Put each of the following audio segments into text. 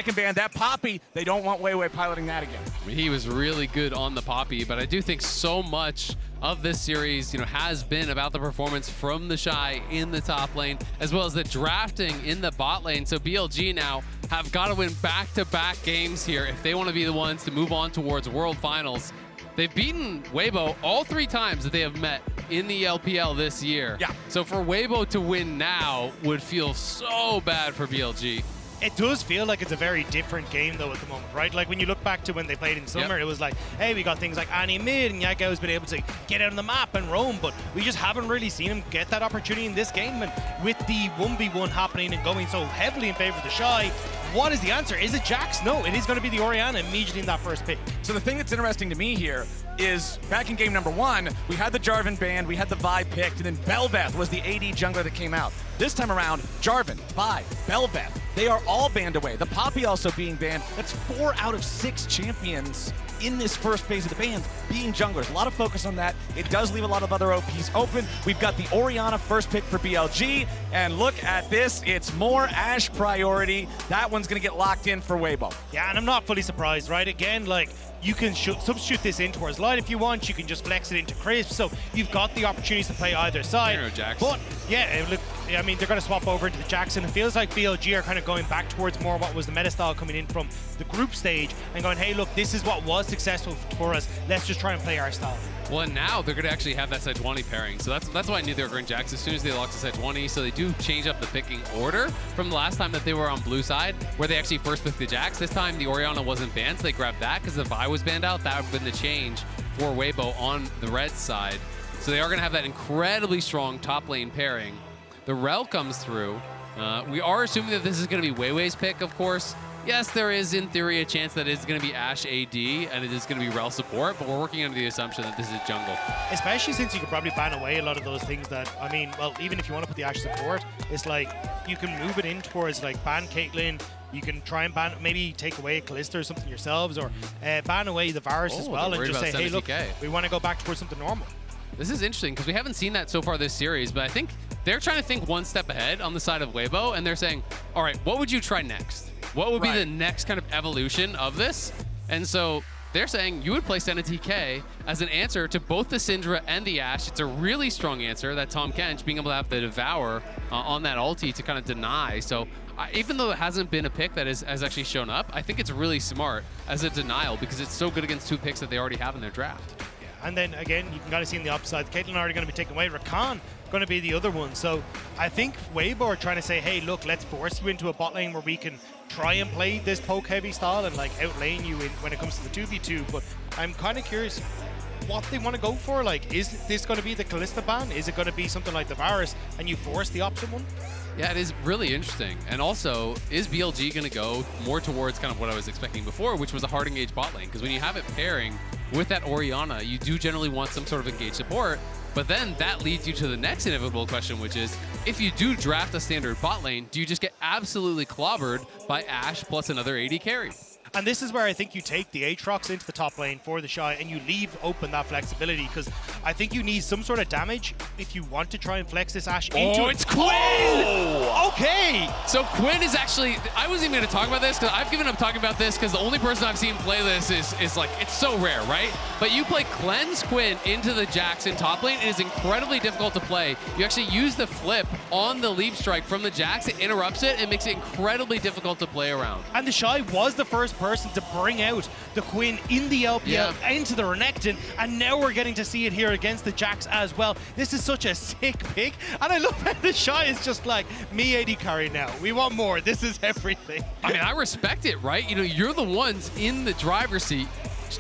Second ban, that Poppy, they don't want Weiwei piloting that again. I mean, he was really good on the Poppy, but I do think so much of this series, has been about the performance from the Shy in the top lane, as well as the drafting in the bot lane. So BLG now have got to win back-to-back games here if they want to be the ones to move on towards World Finals. They've beaten Weibo all 3 times that they have met in the LPL this year. Yeah. So for Weibo to win now would feel so bad for BLG. It does feel like it's a very different game, though, at the moment, right? Like, when you look back to when they played in summer, It was like, hey, we got things like Annie Mid, and Yago's been able to get out on the map and roam, but we just haven't really seen him get that opportunity in this game. And with the 1v1 happening and going so heavily in favor of the Shy, what is the answer? Is it Jax? No, it is going to be the Orianna immediately in that first pick. So the thing that's interesting to me here is back in game number 1, we had the Jarvan banned, we had the Vi picked, and then Bel'Veth was the AD jungler that came out. This time around, Jarvan, Vi, Bel'Veth, they are all banned away. The Poppy also being banned. That's 4 out of 6 champions in this first phase of the bans being junglers. A lot of focus on that. It does leave a lot of other OPs open. We've got the Orianna first pick for BLG, and look at this. It's more Ashe priority. That one's going to get locked in for Weibo. Yeah, and I'm not fully surprised, right? Again, like, you can substitute this in towards line if you want. You can just flex it into Crisp. So you've got the opportunities to play either side. But yeah, look, I mean, they're going to swap over into the Jackson. It feels like BLG are kind of going back towards more what was the meta style coming in from the group stage and going, hey, look, this is what was successful for us. Let's just try and play our style. Well, and now they're going to actually have that Sejuani pairing. So that's why I knew they were going Jax as soon as they locked the Sejuani. So they do change up the picking order from the last time that they were on blue side, where they actually first picked the Jax. This time the Orianna wasn't banned, so they grabbed that because the Vi was banned out. That would have been the change for Weibo on the red side. So they are going to have that incredibly strong top lane pairing. The Rel comes through. We are assuming that this is going to be Weiwei's pick, of course. Yes, there is, in theory, a chance that it's going to be Ashe AD and it is going to be Rel support, but we're working under the assumption that this is jungle. Especially since you could probably ban away a lot of those things that, I mean, well, even if you want to put the Ashe support, it's like you can move it in towards like ban Caitlyn. You can try and ban, maybe take away Kalista or something yourselves, or ban away the Varus as well, and just say, hey, look, we want to go back towards something normal. This is interesting because we haven't seen that so far this series, but I think they're trying to think one step ahead on the side of Weibo, and they're saying, all right, what would you try next? What would be the next kind of evolution of this? And so they're saying you would play Senna TK as an answer to both the Syndra and the Ashe. It's a really strong answer that Tom Kench being able to have the Devour on that ulti to kind of deny. So even though it hasn't been a pick that has actually shown up, I think it's really smart as a denial because it's so good against 2 picks that they already have in their draft. And then again, you can kind of see on the upside, Caitlyn already going to be taken away. Rakan going to be the other one. So I think Weibo are trying to say, hey, look, let's force you into a bot lane where we can try and play this poke heavy style and like outlane you when it comes to the 2v2. But I'm kind of curious what they want to go for. Like, is this going to be the Kalista ban? Is it going to be something like the Varus and you force the opposite one? Yeah, it is really interesting. And also, is BLG going to go more towards kind of what I was expecting before, which was a hard engaged bot lane? Because when you have it pairing with that Orianna, you do generally want some sort of engaged support. But then that leads you to the next inevitable question, which is, if you do draft a standard bot lane, do you just get absolutely clobbered by Ashe plus another AD carry? And this is where I think you take the Aatrox into the top lane for the Shy and you leave open that flexibility, because I think you need some sort of damage if you want to try and flex this Ashe into it's Quinn! Oh, okay! So Quinn is actually, I wasn't even going to talk about this because I've given up talking about this because the only person I've seen play this is like, it's so rare, right? But you play Cleanse Quinn into the Jackson top lane. It is incredibly difficult to play. You actually use the flip on the leap strike from the Jax. It interrupts it and makes it incredibly difficult to play around. And the Shy was the first person to bring out the Quinn in the LPL into the Renekton, and now we're getting to see it here against the Jax as well. This is such a sick pick, and I love how the Shy is just like, me AD carry now. We want more. This is everything. I mean, I respect it, right? You know, you're the ones in the driver's seat.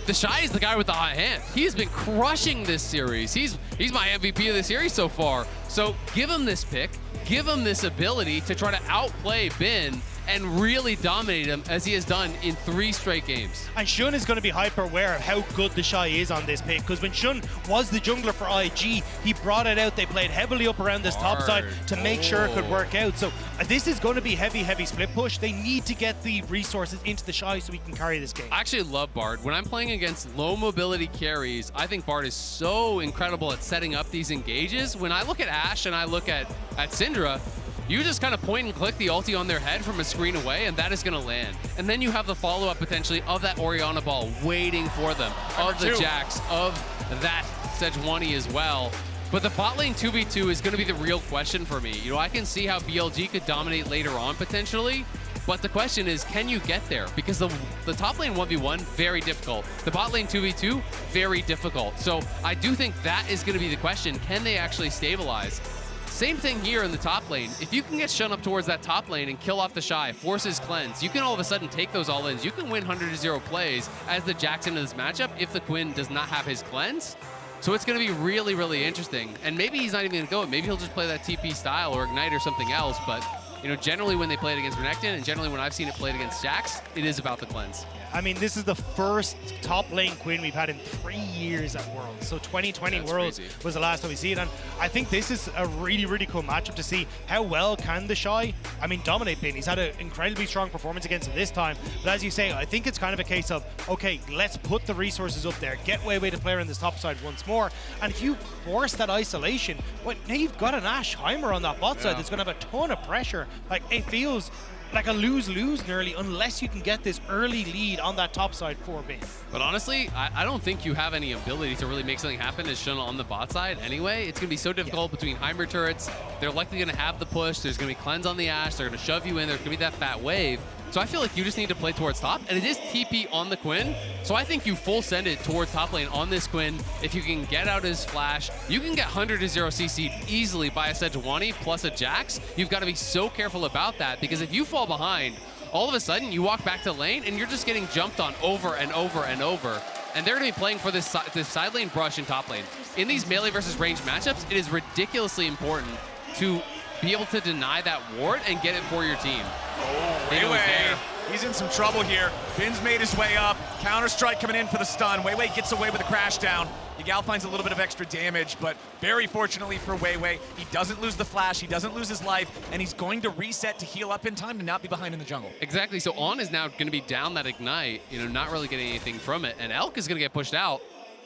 The Shy is the guy with the hot hand. He's been crushing this series. He's my MVP of the series so far. So give him this pick. Give him this ability to try to outplay Bin and really dominate him as he has done in 3 straight games. And Shun is going to be hyper aware of how good the Shy is on this pick, because when Shun was the jungler for IG, he brought it out. They played heavily up around this top side to make sure it could work out. So this is going to be heavy split push. They need to get the resources into the Shy so we can carry this game. I actually love Bard. When I'm playing against low mobility carries, I think Bard is so incredible at setting up these engages. When I look at Ashe and I look at Syndra, You just kind of point and click the ulti on their head from a screen away, and that is going to land. And then you have the follow-up potentially of that Orianna ball waiting for them, of the Jax, of that Sejuani as well. But the bot lane 2v2 is going to be the real question for me. You know, I can see how BLG could dominate later on potentially, but the question is, can you get there? Because the top lane 1v1, very difficult. The bot lane 2v2, very difficult. So I do think that is going to be the question. Can they actually stabilize? Same thing here in the top lane. If you can get Shun up towards that top lane and kill off the Shy, force his cleanse, you can all of a sudden take those all-ins. You can win 100-0 plays as the Jax into this matchup if the Quinn does not have his cleanse. So it's going to be really, really interesting. And maybe he's not even going to go. Maybe he'll just play that TP style or Ignite or something else. But, you know, generally when they play it against Renekton and generally when I've seen it played against Jax, it is about the cleanse. I mean, this is the first top lane Quinn we've had in 3 years at Worlds. So 2020 Worlds was the last time we see it. And I think this is a really, really cool matchup to see how well can the Shy, I mean, dominate Bin. He's had an incredibly strong performance against him this time. But as you say, I think it's kind of a case of, okay, let's put the resources up there, get Weiwei to play on this top side once more. And if you force that isolation, well, now you've got an Ashe Heimer on that bot side that's going to have a ton of pressure. Like, it feels like a lose-lose nearly, unless you can get this early lead on that top side for Bin. But honestly, I don't think you have any ability to really make something happen as Shun on the bot side anyway. It's going to be so difficult between Heimer turrets. They're likely going to have the push. There's going to be cleanse on the Ashe. They're going to shove you in. There's going to be that fat wave. So I feel like you just need to play towards top, and it is TP on the Quinn. So I think you full send it towards top lane on this Quinn. If you can get out his flash, you can get 100-0 CC'd easily by a Sejuani plus a Jax. You've got to be so careful about that, because if you fall behind, all of a sudden you walk back to lane and you're just getting jumped on over and over and over. And they're going to be playing for this side lane brush in top lane. In these melee versus range matchups, it is ridiculously important to be able to deny that ward and get it for your team. Oh, Weiwei, he's in some trouble here. Bin's made his way up. Counter-strike coming in for the stun. Weiwei gets away with a crash down. Yagao finds a little bit of extra damage, but very fortunately for Weiwei, he doesn't lose the flash, he doesn't lose his life, and he's going to reset to heal up in time to not be behind in the jungle. Exactly, so On is now going to be down that Ignite, you know, not really getting anything from it, and Elk is going to get pushed out.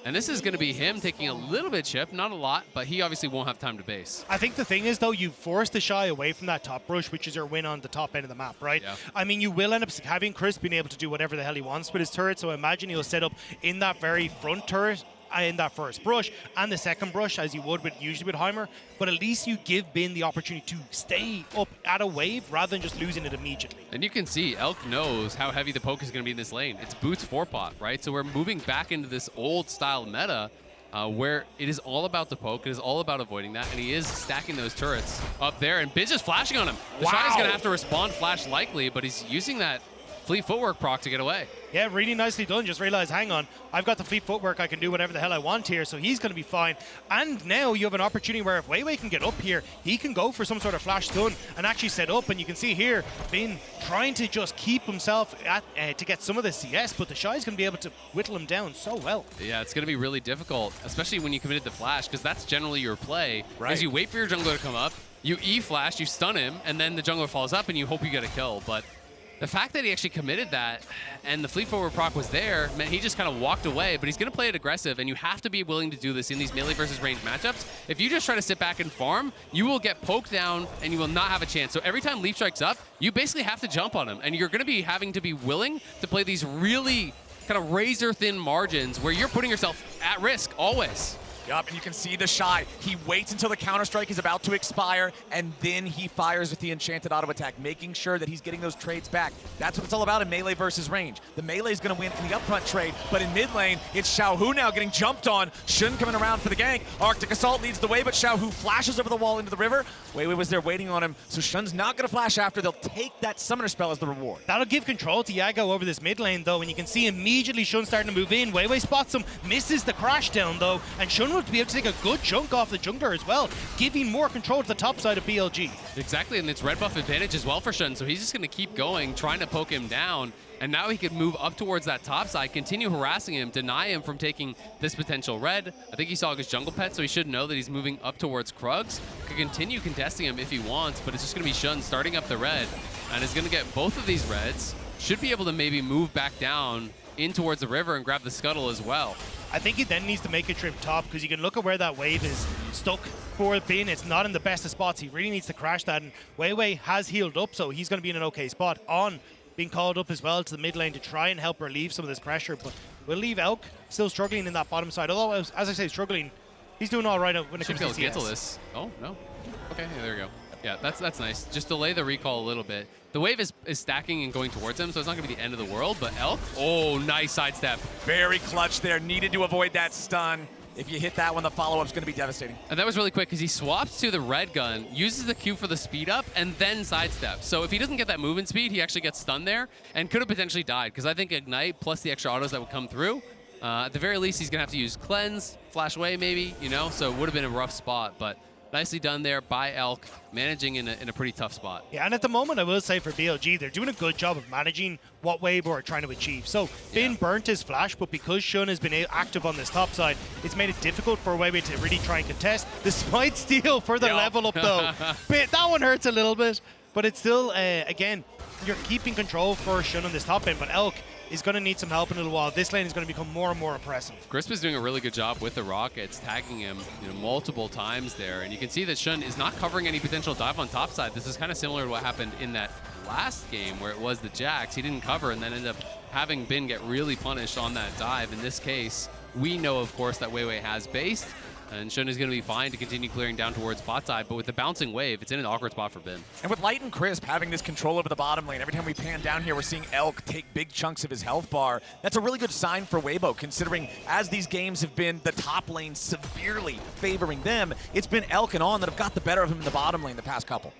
And this is going to be him taking a little bit chip, not a lot, but he obviously won't have time to base. I think the thing is, though, you force the Shy away from that top rush, which is your win on the top end of the map, right? Yeah. I mean, you will end up having Chris being able to do whatever the hell he wants with his turret, so imagine he'll set up in that very front turret, in that first brush and the second brush, as you would usually with Heimer, but at least you give Bin the opportunity to stay up at a wave rather than just losing it immediately. And you can see Elk knows how heavy the poke is going to be in this lane. It's Boots 4-pot, right? So we're moving back into this old style meta where it is all about the poke, it is all about avoiding that, and he is stacking those turrets up there, and Bin's just flashing on him. The shot is going to have to respond flash likely, but he's using that Fleet Footwork proc to get away. Yeah, really nicely done. Just realized, hang on, I've got the Fleet Footwork. I can do whatever the hell I want here, so he's going to be fine. And now you have an opportunity where if Weiwei can get up here, he can go for some sort of flash stun and actually set up. And you can see here, Bin trying to just keep himself at to get some of the CS, but the Shy's going to be able to whittle him down so well. Yeah, it's going to be really difficult, especially when you committed the flash, because that's generally your play. Right. As you wait for your jungler to come up, you E-flash, you stun him, and then the jungler falls up and you hope you get a kill. But the fact that he actually committed that and the Fleet Forward proc was there meant he just kind of walked away, but he's going to play it aggressive, and you have to be willing to do this in these melee versus range matchups. If you just try to sit back and farm, you will get poked down and you will not have a chance. So every time Leaf Strike's up, you basically have to jump on him, and you're going to be having to be willing to play these really kind of razor-thin margins where you're putting yourself at risk always. Yup, and you can see the Shy. He waits until the counter-strike is about to expire, and then he fires with the enchanted auto attack, making sure that he's getting those trades back. That's what it's all about in melee versus range. The melee is going to win in the upfront trade, but in mid lane, it's Xiaohu now getting jumped on. Shun coming around for the gank. Arctic Assault leads the way, but Xiaohu flashes over the wall into the river. Weiwei was there waiting on him, so Shun's not going to flash after. They'll take that summoner spell as the reward. That'll give control to Yago over this mid lane, though, and you can see immediately Shun starting to move in. Weiwei spots him, misses the crash down, though, and Shun would be able to take a good chunk off the jungler as well, giving more control to the top side of BLG. Exactly, and it's red buff advantage as well for Shun, so he's just going to keep going, trying to poke him down, and now he could move up towards that top side, continue harassing him, deny him from taking this potential red. I think he saw his jungle pet, so he should know that he's moving up towards Krugs. Could continue contesting him if he wants, but it's just going to be Shun starting up the red, and is going to get both of these reds. Should be able to maybe move back down in towards the river and grab the scuttle as well. I think he then needs to make a trip top, because you can look at where that wave is stuck for Bin. It's not in the best of spots. He really needs to crash that. And Weiwei has healed up, so he's going to be in an okay spot. On being called up as well to the mid lane to try and help relieve some of this pressure. But we'll leave Elk still struggling in that bottom side. Although, as I say, struggling, he's doing all right when it comes to CS. Get to this. Oh, no. Okay, yeah, there we go. Yeah, that's nice. Just delay the recall a little bit. The wave is stacking and going towards him, so it's not going to be the end of the world, but Elk, oh, nice sidestep. Very clutch there. Needed to avoid that stun. If you hit that one, the follow-up's going to be devastating. And that was really quick because he swaps to the red gun, uses the Q for the speed up, and then sidesteps. So if he doesn't get that movement speed, he actually gets stunned there and could have potentially died because I think Ignite plus the extra autos that would come through, at the very least, he's going to have to use Cleanse, Flash away maybe, you know, so it would have been a rough spot, but nicely done there by Elk, managing in a pretty tough spot. Yeah, and at the moment, I will say for BLG, they're doing a good job of managing what Weibo are trying to achieve. So, Bin burnt his flash, but because Shun has been active on this top side, it's made it difficult for Weibo to really try and contest. The Smite steal for the level up, though. That one hurts a little bit, but it's still, again, you're keeping control for Shun on this top end, but Elk is going to need some help in a little while. This lane is going to become more and more oppressive. Crisp is doing a really good job with the rockets, tagging him multiple times there. And you can see that Shun is not covering any potential dive on top side. This is kind of similar to what happened in that last game where it was the Jax. He didn't cover and then ended up having Bin get really punished on that dive. In this case, we know, of course, that Weiwei has based. And Shun is going to be fine to continue clearing down towards bot side, but with the bouncing wave, it's in an awkward spot for Bin. And with Light and Crisp having this control over the bottom lane, every time we pan down here, we're seeing Elk take big chunks of his health bar. That's a really good sign for Weibo, considering as these games have been the top lane severely favoring them, it's been Elk and On that have got the better of him in the bottom lane the past couple.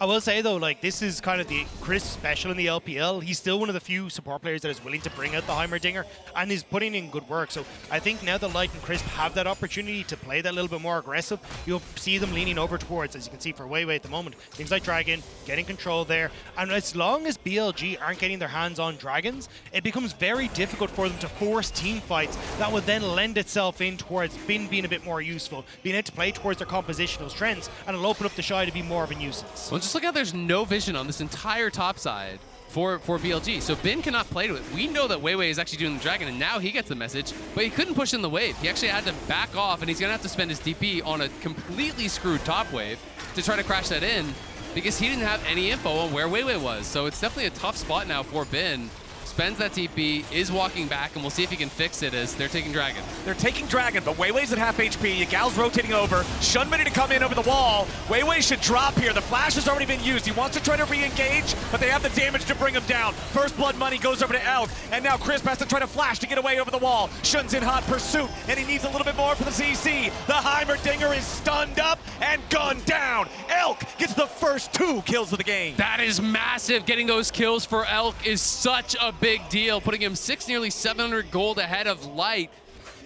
I will say, though, like, this is kind of the Chris special in the LPL. He's still one of the few support players that is willing to bring out the Heimerdinger, and he's putting in good work. So I think now that Light and Crisp have that opportunity to play that little bit more aggressive, you'll see them leaning over towards, as you can see for Weiwei at the moment, things like Dragon, getting control there. And as long as BLG aren't getting their hands on Dragons, it becomes very difficult for them to force team fights that would then lend itself in towards Bin being a bit more useful, being able to play towards their compositional strengths, and it'll open up the Shy to be more of a nuisance. Well, just look how there's no vision on this entire top side for BLG. So Bin cannot play to it. We know that Weiwei is actually doing the Dragon, and now he gets the message, but he couldn't push in the wave. He actually had to back off, and he's going to have to spend his DP on a completely screwed top wave to try to crash that in because he didn't have any info on where Weiwei was. So it's definitely a tough spot now for Bin. Spends that TP, is walking back, and we'll see if he can fix it as they're taking Dragon. They're taking Dragon, but Weiwei's at half HP. Yagal's rotating over. Shun ready to come in over the wall. Weiwei should drop here. The flash has already been used. He wants to try to re-engage, but they have the damage to bring him down. First blood money goes over to Elk, and now Crisp has to try to flash to get away over the wall. Shun's in hot pursuit, and he needs a little bit more for the CC. The Heimerdinger is stunned up and gunned down. Elk gets the first 2 kills of the game. That is massive. Getting those kills for Elk is such a big deal, putting him nearly 700 gold ahead of Light.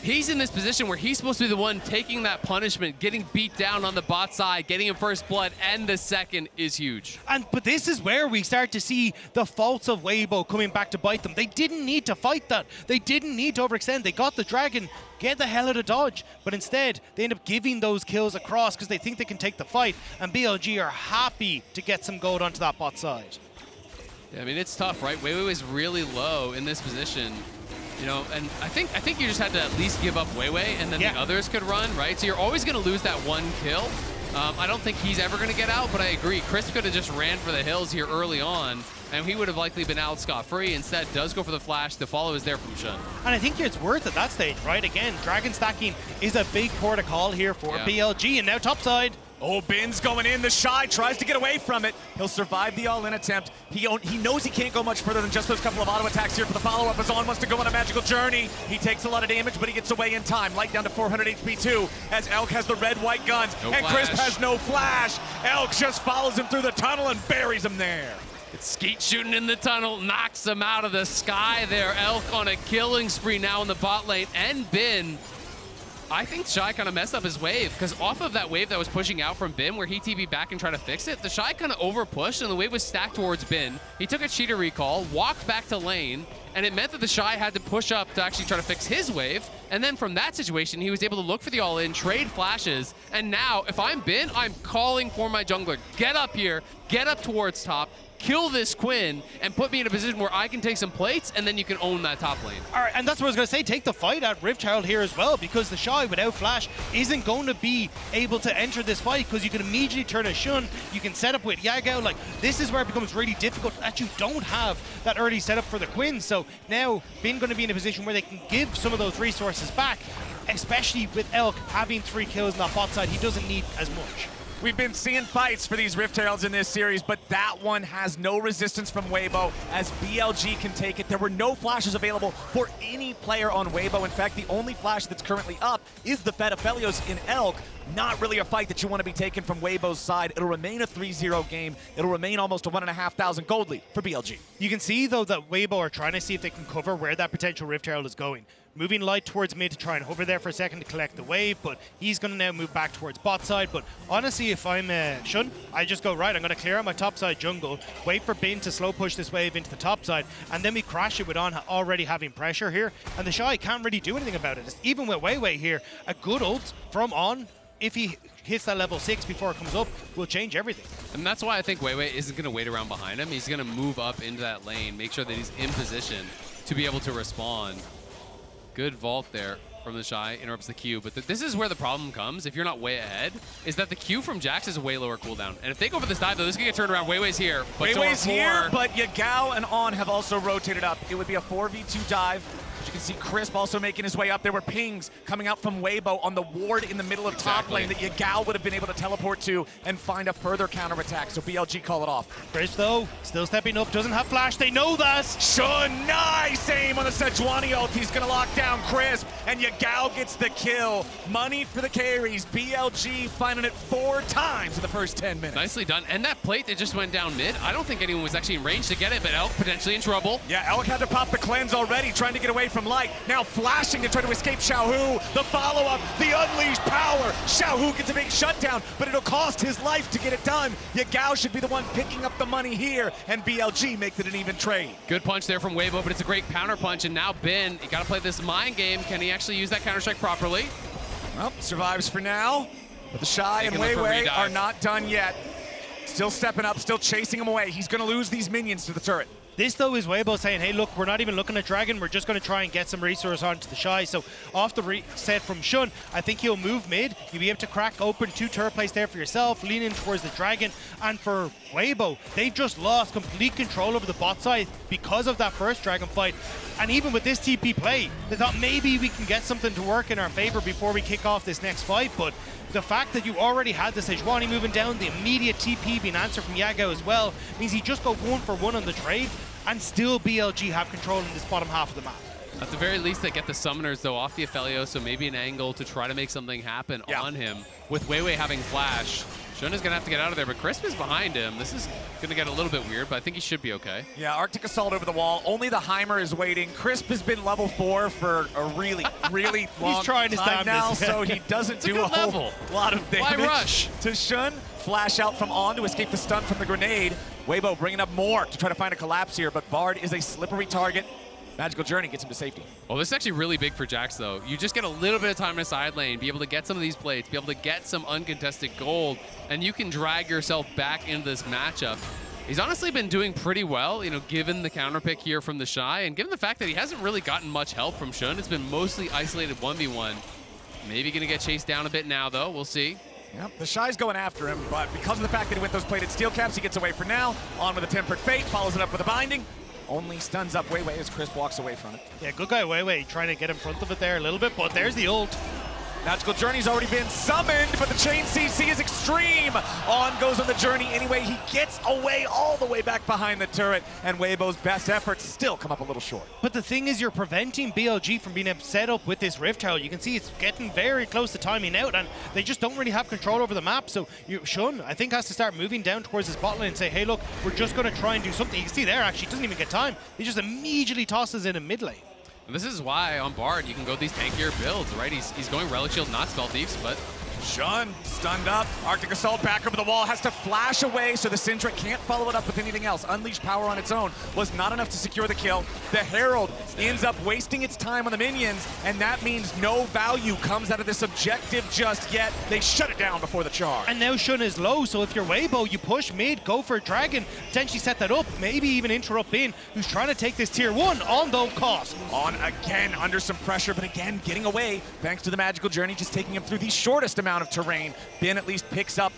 He's in this position where he's supposed to be the one taking that punishment, getting beat down on the bot side, getting him first blood, and the second is huge. But this is where we start to see the faults of Weibo coming back to bite them. They didn't need to fight that. They didn't need to overextend. They got the Dragon, get the hell out of dodge. But instead, they end up giving those kills across because they think they can take the fight. And BLG are happy to get some gold onto that bot side. Yeah, I mean, it's tough, right? Weiwei is really low in this position. You know, and I think you just had to at least give up Weiwei, and then the others could run, right? So you're always going to lose that one kill. I don't think he's ever going to get out, but I agree. Chris could have just ran for the hills here early on, and he would have likely been out scot-free. Instead, does go for the flash. The follow is there from Shun. And I think it's worth at that stage, right? Again, Dragon stacking is a big protocol here for BLG, and now topside. Oh, Bin's going in. The Shy tries to get away from it. He'll survive the all-in attempt. He knows he can't go much further than just those couple of auto attacks here for the follow-up. As On wants to go on a magical journey. He takes a lot of damage, but he gets away in time. Light down to 400 HP too, as Elk has the red-white guns, and Crisp has no flash. Elk just follows him through the tunnel and buries him there. It's Skeet shooting in the tunnel, knocks him out of the sky there. Elk on a killing spree now in the bot lane, and Bin. I think Shy kind of messed up his wave, because off of that wave that was pushing out from Bin, where he TB'd back and tried to fix it, the Shy kind of over-pushed, and the wave was stacked towards Bin. He took a cheater recall, walked back to lane, and it meant that the Shy had to push up to actually try to fix his wave, and then from that situation, he was able to look for the all-in, trade flashes, and now, if I'm Bin, I'm calling for my jungler. Get up here, get up towards top, kill this Quinn and put me in a position where I can take some plates, and then you can own that top lane. All right, and that's what I was going to say. Take the fight at Rift Herald here as well, because the Shy without Flash isn't going to be able to enter this fight, because you can immediately turn a Shun. You can set up with Yagao. Like, this is where it becomes really difficult that you don't have that early setup for the Quinn. So now Bin going to be in a position where they can give some of those resources back, especially with Elk having 3 kills on that bot side. He doesn't need as much. We've been seeing fights for these Rift Heralds in this series, but that one has no resistance from Weibo as BLG can take it. There were no flashes available for any player on Weibo. In fact, the only flash that's currently up is the Fed Aphelios in Elk. Not really a fight that you want to be taken from Weibo's side. It'll remain a 3-0 game. It'll remain almost a 1,500 gold lead for BLG. You can see, though, that Weibo are trying to see if they can cover where that potential Rift Herald is going. Moving light towards mid to try and hover there for a second to collect the wave, but he's going to now move back towards bot side. But honestly, if I'm Shun, I just go, right, I'm going to clear out my top side jungle, wait for Bin to slow push this wave into the top side, and then we crash it with On already having pressure here. And the Shy can't really do anything about it. Even with Weiwei here, a good ult from On, if he hits that level 6 before it comes up, will change everything. And that's why I think Weiwei isn't going to wait around behind him. He's going to move up into that lane, make sure that he's in position to be able to respond. Good vault there from the Shy, interrupts the Q. But this is where the problem comes, if you're not way ahead, is that the Q from Jax is a way lower cooldown. And if they go for this dive, though, this can get turned around. Weiwei's here. Weiwei's here, but Yagao and On have also rotated up. It would be a 4v2 dive. As you can see, Crisp also making his way up. There were pings coming out from Weibo on the ward in the middle of top lane that Yagao would have been able to teleport to and find a further counterattack. So BLG call it off. Crisp, though, still stepping up, doesn't have Flash. They know that. Shun, nice aim on the Sejuani ult. He's going to lock down Crisp, and Yagao gets the kill. Money for the carries. BLG finding it 4 times in the first 10 minutes. Nicely done. And that plate that just went down mid, I don't think anyone was actually in range to get it, but Elk potentially in trouble. Yeah, Elk had to pop the cleanse already, trying to get away from Light. Now flashing to try to escape Xiaohu. The follow-up, the unleashed power. Xiaohu gets a big shutdown, but it'll cost his life to get it done. Yagao should be the one picking up the money here, and BLG makes it an even trade. Good punch there from Weibo, but it's a great counter punch, and now Bin, you gotta play this mind game. Can he actually use that counter-strike properly? Well, survives for now, but the Shy and Weiwei are not done yet. Still stepping up, still chasing him away. He's gonna lose these minions to the turret. This, though, is Weibo saying, hey, look, we're not even looking at Dragon. We're just going to try and get some resource onto the Shy. So off the reset from Shun, I think he'll move mid. You'll be able to crack open 2 turret plays there for yourself, lean in towards the Dragon. And for Weibo, they've just lost complete control over the bot side because of that first Dragon fight. And even with this TP play, they thought maybe we can get something to work in our favor before we kick off this next fight. But the fact that you already had the Sejuani moving down, the immediate TP being answered from Yagao as well, means he just got 1 for 1 on the trade, and still BLG have control in this bottom half of the map. At the very least, they get the summoners, though, off the Aphelios, so maybe an angle to try to make something happen on him. With Weiwei having Flash, Shun is going to have to get out of there, but Crisp is behind him. This is going to get a little bit weird, but I think he should be okay. Yeah, Arctic Assault over the wall. Only the Heimer is waiting. Crisp has been level 4 for a really, really long He's trying his time now, damnedest. so he doesn't do a whole lot of damage. Why rush? To Shun. Flash out from On to escape the stun from the grenade. Weibo bringing up more to try to find a collapse here, but Bard is a slippery target. Magical Journey gets him to safety. Well, this is actually really big for Jax, though. You just get a little bit of time in the side lane, be able to get some of these plates, be able to get some uncontested gold, and you can drag yourself back into this matchup. He's honestly been doing pretty well, you know, given the counter pick here from the Shy, and given the fact that he hasn't really gotten much help from Shun. It's been mostly isolated 1v1. Maybe gonna get chased down a bit now, though. We'll see. Yep, the Shy's going after him, but because of the fact that he went those plated steel caps, he gets away for now. On with a Tempered Fate, follows it up with a Binding. Only stuns up Weiwei as Crisp walks away from it. Yeah, good guy Weiwei trying to get in front of it there a little bit, but there's the ult. Magical Journey's already been summoned, but the chain CC is extreme. On goes on the Journey anyway. He gets away all the way back behind the turret, and Weibo's best efforts still come up a little short. But the thing is, you're preventing BLG from being set up with this Rift Herald. You can see it's getting very close to timing out, and they just don't really have control over the map. So Shun, I think, has to start moving down towards his bot lane and say, hey, look, we're just going to try and do something. You can see there, actually, doesn't even get time. He just immediately tosses in mid lane. And this is why on Bard you can go these tankier builds, right? He's going Relic Shield, not Spell Thieves, but Shun stunned up. Arctic Assault back over the wall, has to flash away so the Syndra can't follow it up with anything else. Unleash power on its own was not enough to secure the kill. The Herald ends up wasting its time on the minions, and that means no value comes out of this objective just yet. They shut it down before the charge. And now Shun is low, so if you're Weibo, you push mid, go for a Dragon, potentially set that up, maybe even interrupt Bin, who's trying to take this tier 1 on no cost. On again, under some pressure, but again, getting away thanks to the magical journey, just taking him through the shortest amount of terrain. Bin at least picks up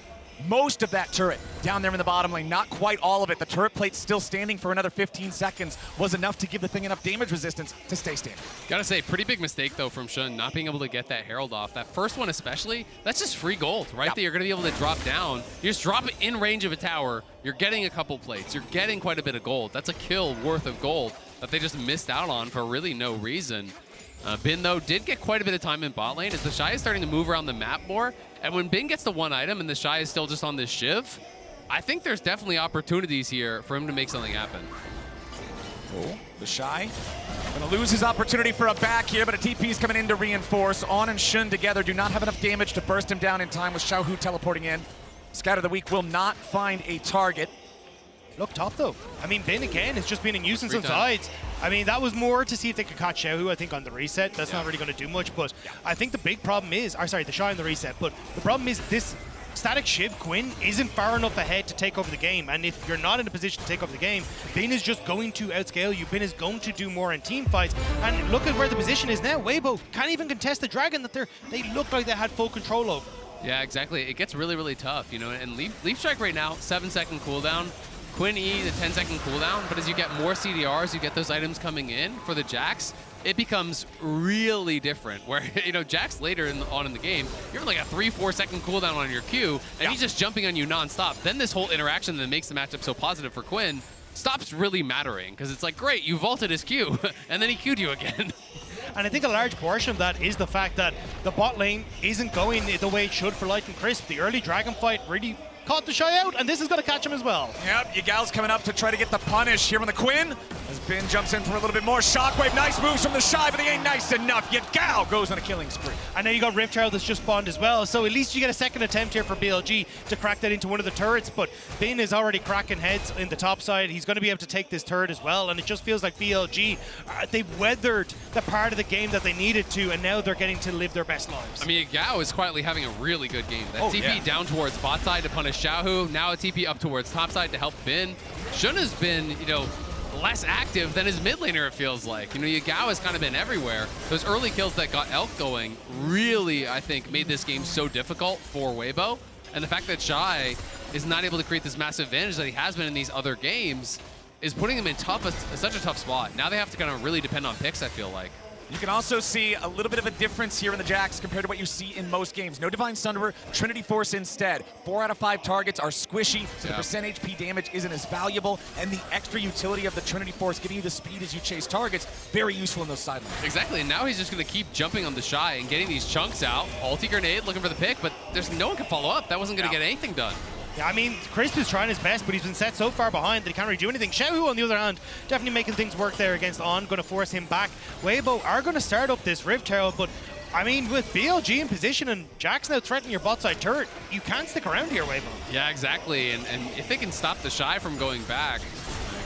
most of that turret down there in the bottom lane. Not quite all of it. The turret plate still standing for another 15 seconds was enough to give the thing enough damage resistance to stay standing. Gotta say, pretty big mistake though from Shun, not being able to get that Herald off. That first one especially, that's just free gold, right? That you're gonna be able to drop down. You just drop it in range of a tower, you're getting a couple plates, you're getting quite a bit of gold. That's a kill worth of gold that they just missed out on for really no reason. Bin, though, did get quite a bit of time in bot lane as the Shy is starting to move around the map more. And when Bin gets the one item and the Shy is still just on this Shiv, I think there's definitely opportunities here for him to make something happen. Oh, the Shy gonna lose his opportunity for a back here, but a TP is coming in to reinforce. On and Shun together do not have enough damage to burst him down in time with Xiaohu teleporting in. Scout of the Week will not find a target. Look top though. I mean, Bin again is just being a nuisance on sides. I mean, that was more to see if they could catch Xiaohu, I think, on the reset. That's not really going to do much, but I think the big problem is, the Shy on the reset, but the problem is this static Shiv Quinn isn't far enough ahead to take over the game, and if you're not in a position to take over the game, Bin is just going to outscale you. Bin is going to do more in team fights, and look at where the position is now. Weibo can't even contest the Dragon that they look like they had full control over. Yeah, exactly. It gets really, really tough, you know, and Leaf Strike right now, 7-second cooldown. Quinn E, the 10-second cooldown, but as you get more CDRs, you get those items coming in for the Jax, it becomes really different. Where, you know, Jax later on in the game, you're like a 3-4 second cooldown on your Q, and he's just jumping on you nonstop. Then this whole interaction that makes the matchup so positive for Quinn stops really mattering, because it's like, great, you vaulted his Q, and then he Q'd you again. And I think a large portion of that is the fact that the bot lane isn't going the way it should for Light and Crisp. The early Dragon fight really caught the Shy out, and this is going to catch him as well. Yep, Yagal's coming up to try to get the punish here on the Quinn. As Bin jumps in for a little bit more. Shockwave, nice moves from the Shy, but they ain't nice enough. Yagal goes on a killing spree. And now you got Rift Herald that's just spawned as well, so at least you get a second attempt here for BLG to crack that into one of the turrets, but Bin is already cracking heads in the top side. He's going to be able to take this turret as well, and it just feels like BLG, they've weathered the part of the game that they needed to, and now they're getting to live their best lives. I mean, Yagao is quietly having a really good game. That TP down towards bot side to punish Xiaohu, now a TP up towards top side to help Bin. Shun has been, you know, less active than his mid laner, it feels like. You know, Yagao has kind of been everywhere. Those early kills that got Elk going really, I think, made this game so difficult for Weibo. And the fact that Shy is not able to create this massive advantage that he has been in these other games is putting him in such a tough spot. Now they have to kind of really depend on picks, I feel like. You can also see a little bit of a difference here in the Jax compared to what you see in most games. No Divine Sunderer, Trinity Force instead. 4 out of 5 targets are squishy, so the percent HP damage isn't as valuable, and the extra utility of the Trinity Force giving you the speed as you chase targets, very useful in those sidelines. Exactly, and now he's just going to keep jumping on the Shy and getting these chunks out. Ulti grenade, looking for the pick, but there's no one can follow up. That wasn't going to get anything done. Yeah, I mean, Crisp is trying his best, but he's been set so far behind that he can't really do anything. Xiaohu, on the other hand, definitely making things work there against On, going to force him back. Weibo are going to start up this Rift Herald, but I mean, with BLG in position and Jax now threatening your bot side turret, you can't stick around here, Weibo. Yeah, exactly, and if they can stop the Shy from going back,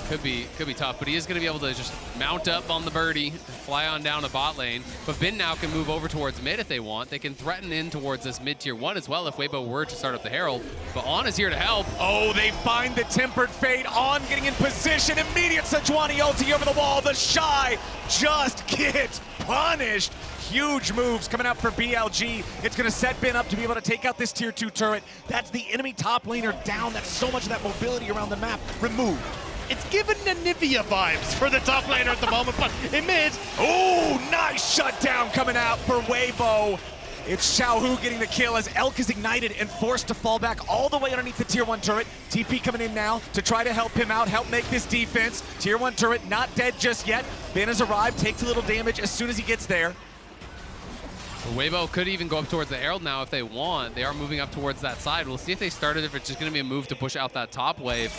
could be tough, but he is going to be able to just mount up on the birdie, fly on down to bot lane. But Bin now can move over towards mid if they want. They can threaten in towards this mid tier 1 as well if Weibo were to start up the Herald. But On is here to help. Oh, they find the Tempered Fate. On getting in position. Immediate Sejuani ulti over the wall. The Shy just gets punished. Huge moves coming out for BLG. It's going to set Bin up to be able to take out this tier 2 turret. That's the enemy top laner down. That's so much of that mobility around the map removed. It's given Nivea vibes for the top laner at the moment, but in mid. Oh, nice shutdown coming out for Weibo. It's Xiaohu getting the kill as Elk is ignited and forced to fall back all the way underneath the tier 1 turret. TP coming in now to try to help him out, help make this defense. Tier 1 turret not dead just yet. Bin has arrived, takes a little damage as soon as he gets there. Weibo could even go up towards the Herald now if they want. They are moving up towards that side. We'll see if they started, if it's just going to be a move to push out that top wave.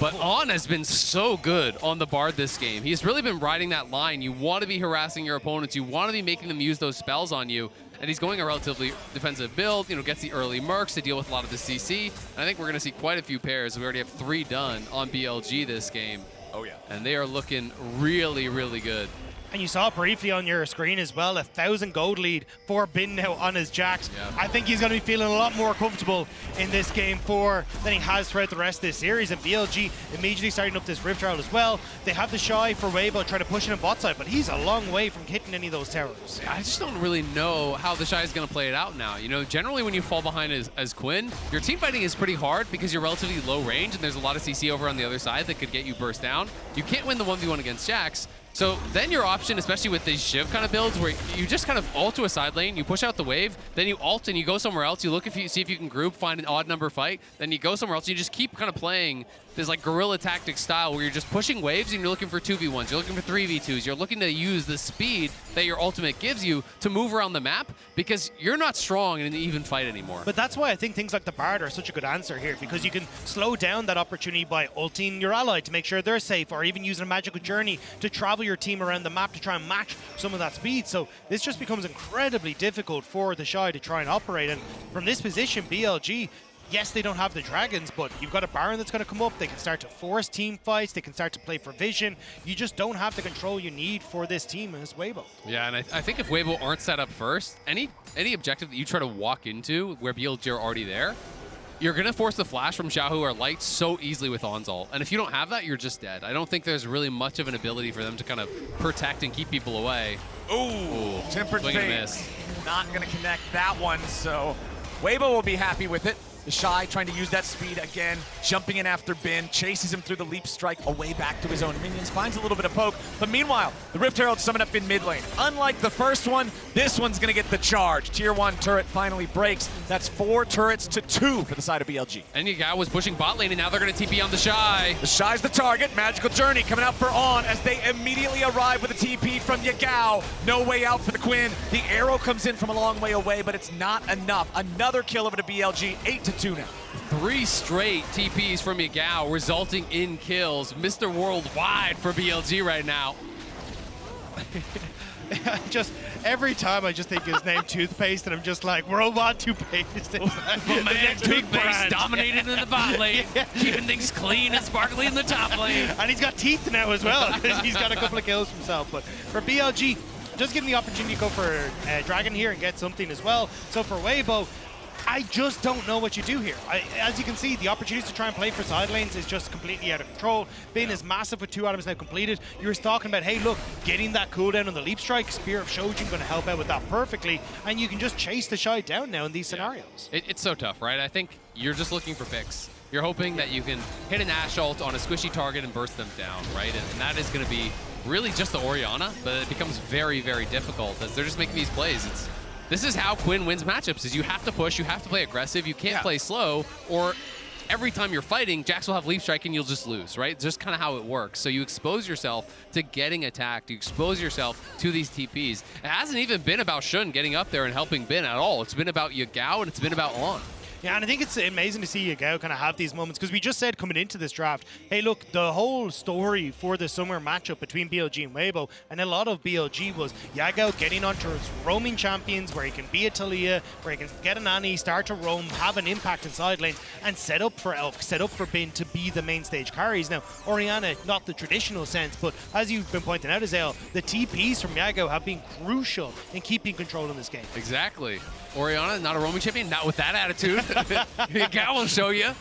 But On has been so good on the Bard this game. He's really been riding that line. You want to be harassing your opponents. You want to be making them use those spells on you. and he's going a relatively defensive build, you know, gets the early mercs to deal with a lot of the CC. And I think we're going to see quite a few pairs. We already have 3 done on BLG this game. Oh, yeah. And they are looking really, really good. And you saw briefly on your screen as well, 1,000 gold lead for Bin now on his Jax. Yeah. I think he's going to be feeling a lot more comfortable in this game 4 than he has throughout the rest of this series. And BLG immediately starting up this Rift Trial as well. They have the Shy for Weibo trying to push it on bot side, but he's a long way from hitting any of those towers. I just don't really know how the Shy is going to play it out now. You know, generally when you fall behind as Quinn, your team fighting is pretty hard because you're relatively low range and there's a lot of CC over on the other side that could get you burst down. You can't win the 1v1 against Jax. So then your option, especially with these Shiv kind of builds, where you just kind of ult to a side lane, you push out the wave, then you ult and you go somewhere else. You look see if you can group, find an odd number fight, then you go somewhere else. You just keep kind of playing this like guerrilla tactic style where you're just pushing waves and you're looking for 2v1s, you're looking for 3v2s, you're looking to use the speed that your ultimate gives you to move around the map because you're not strong in an even fight anymore. But that's why I think things like the Bard are such a good answer here, because you can slow down that opportunity by ulting your ally to make sure they're safe, or even using a magical journey to travel your team around the map to try and match some of that speed. So this just becomes incredibly difficult for the Shy to try and operate. And from this position, BLG, yes, they don't have the dragons, but you've got a Baron that's going to come up. They can start to force team fights. They can start to play for vision. You just don't have the control you need for this team as Weibo. Yeah, and I think if Weibo aren't set up first, any objective that you try to walk into where BLG are already there, you're going to force the flash from Xiaohu or Light so easily with On's-ult. And if you don't have that, you're just dead. I don't think there's really much of an ability for them to kind of protect and keep people away. Ooh, tempered swing and fate. miss. Not going to connect that one, so Weibo will be happy with it. The Shy trying to use that speed again, jumping in after Bin, chases him through the leap strike away back to his own minions, finds a little bit of poke, but meanwhile, the Rift Herald summon up in mid lane. Unlike the first one, this one's gonna get the charge. Tier 1 turret finally breaks. That's 4 turrets to 2 for the side of BLG. And Yagao was pushing bot lane, and now they're going to TP on the Shy. The Shy's the target, Magical Journey coming out for On as they immediately arrive with a TP from Yagao. No way out for the Quinn. The arrow comes in from a long way away, but it's not enough. Another kill over to BLG, 8-2 now. 3 straight TPs from Yagao, resulting in kills. Mr. Worldwide for BLG right now. Just every time I just think his name Toothpaste, and I'm just like, Robot Toothpaste. It's like, Well, man, next big Toothpaste brand. dominating in the bot lane, keeping things clean and sparkly in the top lane. And he's got teeth now as well, because he's got a couple of kills himself. But for BLG, just give him the opportunity to go for Dragon here and get something as well. So for Weibo, I just don't know what you do here. As you can see, the opportunities to try and play for side lanes is just completely out of control. Bin is massive with 2 items now completed. You were talking about, hey, look, getting that cooldown on the leap strike, Spear of Shojin going to help out with that perfectly, and you can just chase the Shy down now in these scenarios. It's so tough, right? I think you're just looking for picks. You're hoping that you can hit an Ashe ult on a squishy target and burst them down, right? And that is going to be really just the Orianna, but it becomes very, very difficult as they're just making these plays. This is how Quinn wins matchups, is you have to push, you have to play aggressive, you can't play slow, or every time you're fighting, Jax will have leap strike and you'll just lose, right? It's just kind of how it works. So you expose yourself to getting attacked, you expose yourself to these TPs. It hasn't even been about Shun getting up there and helping Bin at all. It's been about Yagao and it's been about On. Yeah, and I think it's amazing to see Yagao kind of have these moments, because we just said coming into this draft, hey, look, the whole story for the summer matchup between BLG and Weibo, and a lot of BLG was Yagao getting onto his roaming champions where he can be a Talia, where he can get an Annie, start to roam, have an impact in side lanes, and set up for Elf, set up for Bin to be the main stage carries. Now, Orianna, not the traditional sense, but as you've been pointing out, Azale, the TPs from Yagao have been crucial in keeping control in this game. Exactly. Orianna, not a roaming champion, not with that attitude. Yagao will show you.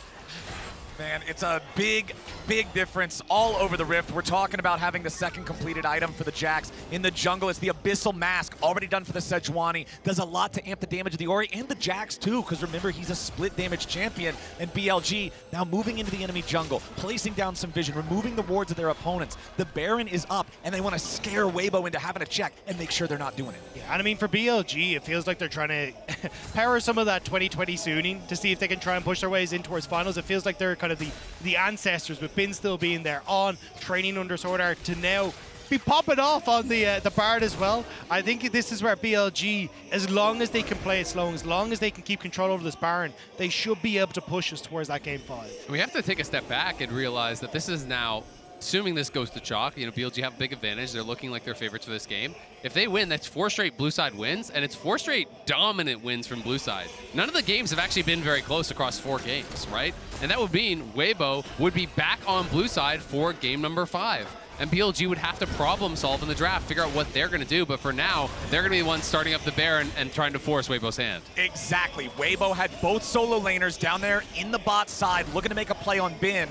Man, it's a big, big difference all over the Rift. We're talking about having the second completed item for the Jax. In the jungle, it's the Abyssal Mask, already done for the Sejuani. Does a lot to amp the damage of the Ori and the Jax too, because remember, he's a split damage champion. And BLG now moving into the enemy jungle, placing down some vision, removing the wards of their opponents. The Baron is up, and they want to scare Weibo into having a check and make sure they're not doing it. Yeah, and I mean, for BLG, it feels like they're trying to power some of that 2020 Sooning to see if they can try and push their ways in towards finals. It feels like they're kind of the ancestors, with Bin still being there, On training under Sword Art, to now be popping off on the Bard as well. I think this is where BLG, as long as they can play it slow, as long as they can keep control over this Baron, they should be able to push us towards that game 5. We have to take a step back and realize that this is now assuming this goes to chalk, you know, BLG have a big advantage. They're looking like they're favorites for this game. If they win, that's 4 straight blue side wins, and it's 4 straight dominant wins from blue side. None of the games have actually been very close across 4 games, right? And that would mean Weibo would be back on blue side for game number 5. And BLG would have to problem solve in the draft, figure out what they're going to do. But for now, they're going to be the ones starting up the Baron and trying to force Weibo's hand. Exactly. Weibo had both solo laners down there in the bot side looking to make a play on Bin.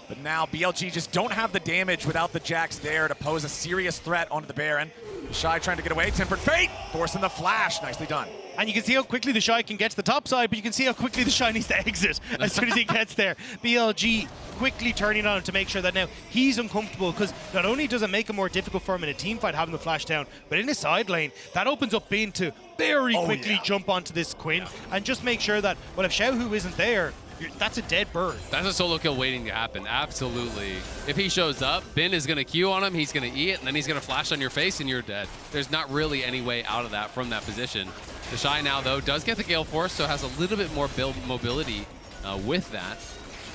But now BLG just don't have the damage without the Jax there to pose a serious threat onto the Baron. Shy trying to get away. Tempered Fate forcing the flash. Nicely done. And you can see how quickly the Shy can get to the top side, but you can see how quickly the Shy needs to exit as soon as he gets there. BLG quickly turning on him to make sure that now he's uncomfortable, because not only does it make it more difficult for him in a team fight having the flash down, but in his side lane, that opens up Bin to very quickly jump onto this Quinn and just make sure that, well, if Xiaohu isn't there, that's a dead bird. That's a solo kill waiting to happen, absolutely. If he shows up, Bin is going to Q on him, he's going to eat it, and then he's going to flash on your face, and you're dead. There's not really any way out of that from that position. The Shy now, though, does get the Gale Force, so has a little bit more build mobility with that.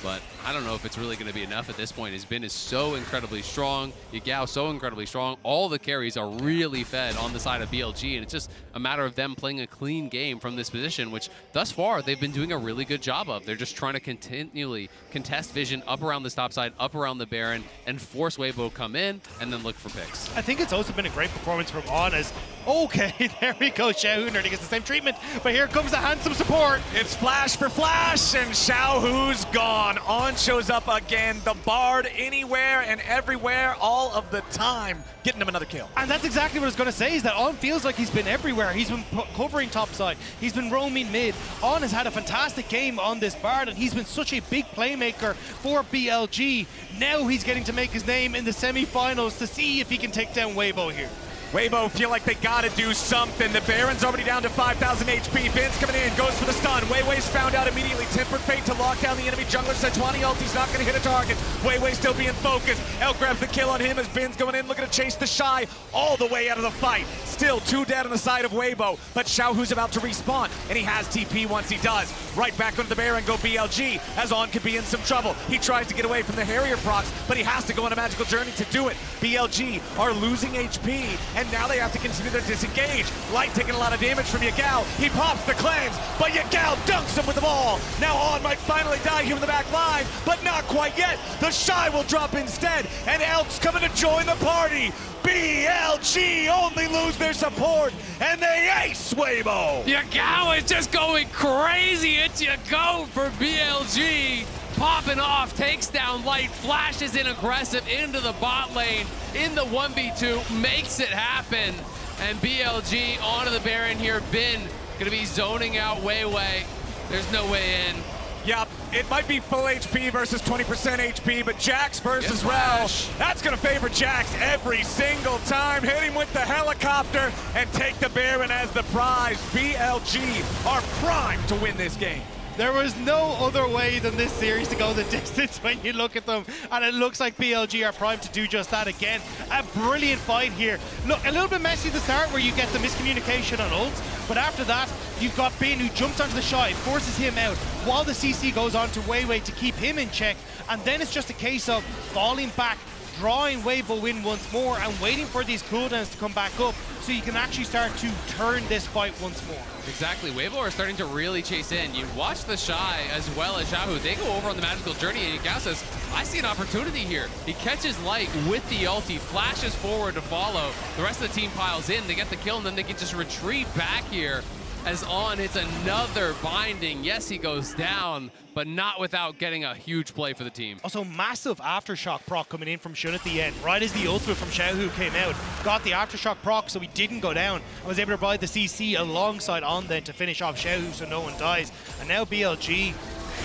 But I don't know if it's really going to be enough at this point. His Bin is so incredibly strong. Yagao so incredibly strong. All the carries are really fed on the side of BLG, and it's just a matter of them playing a clean game from this position, which thus far they've been doing a really good job of. They're just trying to continually contest vision up around the top side, up around the Baron, and force Weibo come in and then look for picks. I think it's also been a great performance from On as, okay, there we go, Xiaohu nearly gets the same treatment, but here comes the handsome support. It's flash for flash, and Xiaohu's gone. On shows up again, the Bard anywhere and everywhere all of the time, getting him another kill. And that's exactly what I was going to say, is that On feels like he's been everywhere. He's been covering topside, he's been roaming mid. On has had a fantastic game on this Bard, and he's been such a big playmaker for BLG. Now he's getting to make his name in the semifinals to see if he can take down Weibo here. Weibo feel like they gotta do something. The Baron's already down to 5,000 HP. Bin's coming in, goes for the stun. Weiwei's found out immediately. Tempered Fate to lock down the enemy jungler. Sejuani ulti's not gonna hit a target. Weiwei still being focused. El grabs the kill on him as Bin's going in, looking to chase the Shy all the way out of the fight. Still 2 dead on the side of Weibo, but Xiaohu's about to respawn, and he has TP once he does. Right back onto the Baron go BLG, as On could be in some trouble. He tries to get away from the Harrier procs, but he has to go on a magical journey to do it. BLG are losing HP, and now they have to continue to disengage. Light taking a lot of damage from Yagao. He pops the cleanse, but Yagao dunks him with the ball. Now On might finally die here in the back line, but not quite yet. The Shy will drop instead, and Elk's coming to join the party. BLG only lose their support, and they ace Weibo. Yagao is just going crazy. It's Yagao for BLG. Popping off, takes down Light, flashes in aggressive into the bot lane, in the 1v2, makes it happen. And BLG onto the Baron here. Bin gonna be zoning out Weiwei. There's no way in. Yep, it might be full HP versus 20% HP, but Jax versus Rel, that's gonna favor Jax every single time. Hit him with the helicopter and take the Baron as the prize. BLG are primed to win this game. There was no other way than this series to go the distance when you look at them, and it looks like BLG are primed to do just that again. A brilliant fight here. Look, a little bit messy at the start where you get the miscommunication on ults, but after that, you've got Bin who jumps onto the Shy, forces him out, while the CC goes on to Weiwei to keep him in check, and then it's just a case of falling back, drawing Weibo in once more, and waiting for these cooldowns to come back up so you can actually start to turn this fight once more. Exactly. Weibo are starting to really chase in. You watch the Shy as well as Xiaohu. They go over on the magical journey, and Yagao says, I see an opportunity here. He catches Light with the ulti, flashes forward to follow. The rest of the team piles in. They get the kill, and then they can just retreat back here as On hits another binding. Yes, he goes down, but not without getting a huge play for the team. Also, massive Aftershock proc coming in from Shun at the end, right as the ultimate from Xiaohu came out. Got the Aftershock proc so he didn't go down. I was able to provide the CC alongside On then to finish off Xiaohu so no one dies. And now BLG,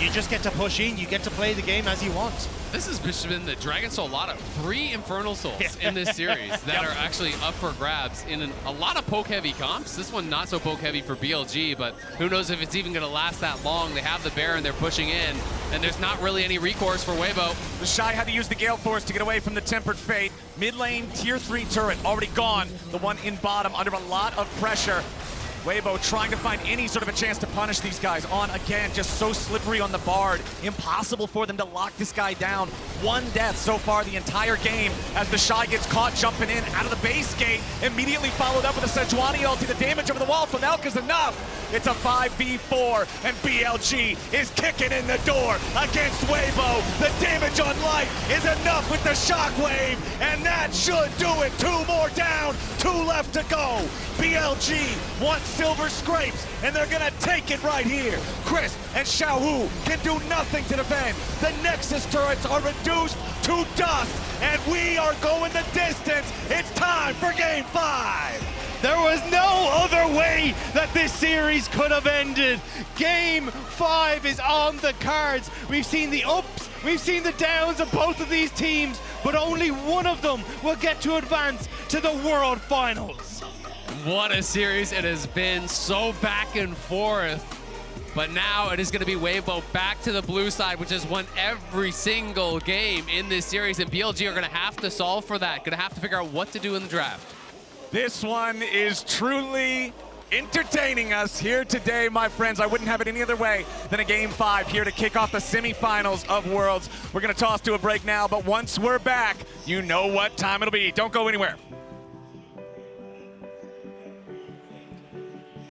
you just get to push in, you get to play the game as you want. This has been the Dragon Soul Lotta. 3 Infernal Souls in this series that are actually up for grabs in a lot of poke-heavy comps. This one not so poke-heavy for BLG, but who knows if it's even going to last that long. They have the Baron, they're pushing in, and there's not really any recourse for Weibo. The Shy had to use the Gale Force to get away from the Tempered Fate. Mid lane, tier 3 turret already gone. The one in bottom under a lot of pressure. Weibo trying to find any sort of a chance to punish these guys. On again, just so slippery on the Bard. Impossible for them to lock this guy down. One death so far the entire game as the Shy gets caught jumping in out of the base gate. Immediately followed up with a Sejuani ulti. The damage over the wall from Elk is enough. It's a 5v4 and BLG is kicking in the door against Weibo. The damage on light is enough with the shockwave, and that should do it. 2 more down, 2 left to go. BLG wants silver scrapes, and they're gonna take it right here. Chris and Xiaohu can do nothing to defend. The Nexus turrets are reduced to dust, and we are going the distance. It's time for Game 5. There was no other way that this series could have ended. Game 5 is on the cards. We've seen the ups, we've seen the downs of both of these teams, but only one of them will get to advance to the World Finals. What a series it has been, so back and forth. But now it is going to be Weibo back to the blue side, which has won every single game in this series, and BLG are going to have to solve for that, going to have to figure out what to do in the draft. This one is truly entertaining us here today, my friends. I wouldn't have it any other way than a Game 5 here to kick off the semifinals of Worlds. We're going to toss to a break now, but once we're back, you know what time it'll be. Don't go anywhere.